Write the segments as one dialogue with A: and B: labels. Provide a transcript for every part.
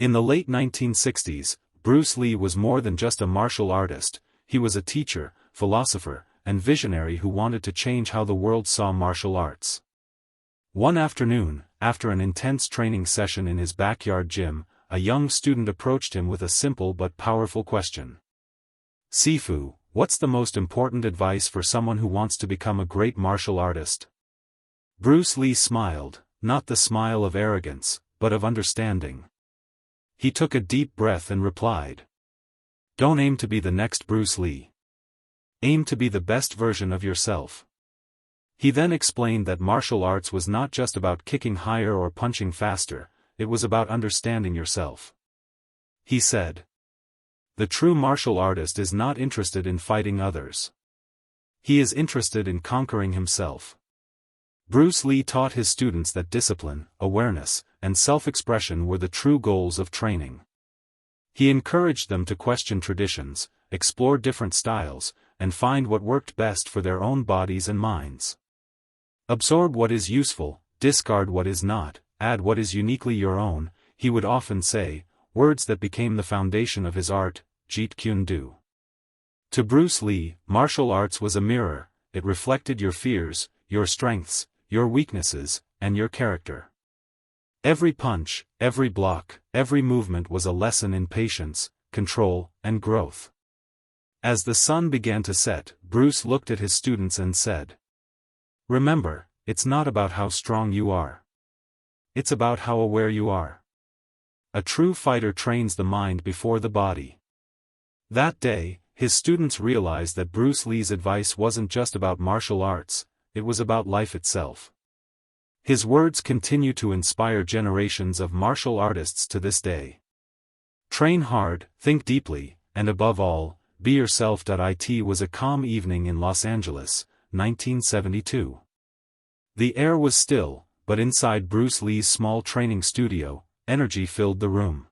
A: In the late 1960s, Bruce Lee was more than just a martial artist, he was a teacher, philosopher, and visionary who wanted to change how the world saw martial arts. One afternoon, after an intense training session in his backyard gym, a young student approached him with a simple but powerful question. "Sifu, what's the most important advice for someone who wants to become a great martial artist?" Bruce Lee smiled, not the smile of arrogance, but of understanding. He took a deep breath and replied, "Don't aim to be the next Bruce Lee. Aim to be the best version of yourself." He then explained that martial arts was not just about kicking higher or punching faster, it was about understanding yourself. He said, "The true martial artist is not interested in fighting others. He is interested in conquering himself." Bruce Lee taught his students that discipline, awareness, and self-expression were the true goals of training. He encouraged them to question traditions, explore different styles, and find what worked best for their own bodies and minds. "Absorb what is useful, discard what is not, add what is uniquely your own," he would often say, words that became the foundation of his art, Jeet Kune Do. To Bruce Lee, martial arts was a mirror, it reflected your fears, your strengths, your weaknesses, and your character. Every punch, every block, every movement was a lesson in patience, control, and growth. As the sun began to set, Bruce looked at his students and said, "Remember, it's not about how strong you are. It's about how aware you are. A true fighter trains the mind before the body." That day, his students realized that Bruce Lee's advice wasn't just about martial arts, it was about life itself. His words continue to inspire generations of martial artists to this day. Train hard, think deeply, and above all, be yourself. It was a calm evening in Los Angeles, 1972. The air was still, but inside Bruce Lee's small training studio, energy filled the room.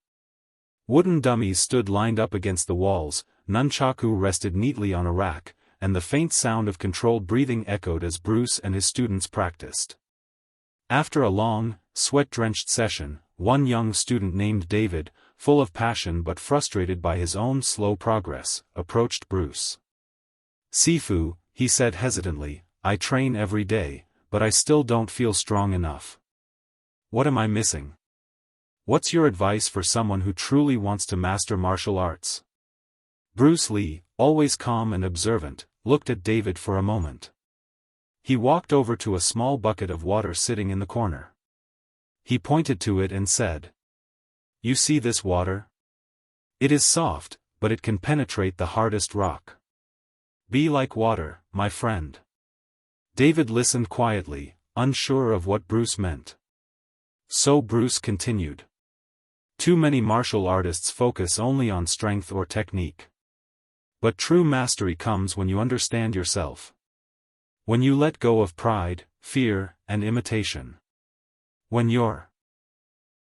A: Wooden dummies stood lined up against the walls, nunchaku rested neatly on a rack, and the faint sound of controlled breathing echoed as Bruce and his students practiced. After a long, sweat-drenched session, one young student named David, full of passion but frustrated by his own slow progress, approached Bruce. "Sifu," he said hesitantly, "I train every day, but I still don't feel strong enough. What am I missing? What's your advice for someone who truly wants to master martial arts?" Bruce Lee, always calm and observant, looked at David for a moment. He walked over to a small bucket of water sitting in the corner. He pointed to it and said, "You see this water? It is soft, but it can penetrate the hardest rock. Be like water, my friend." David listened quietly, unsure of what Bruce meant. So Bruce continued. "Too many martial artists focus only on strength or technique. But true mastery comes when you understand yourself. When you let go of pride, fear, and imitation. When you're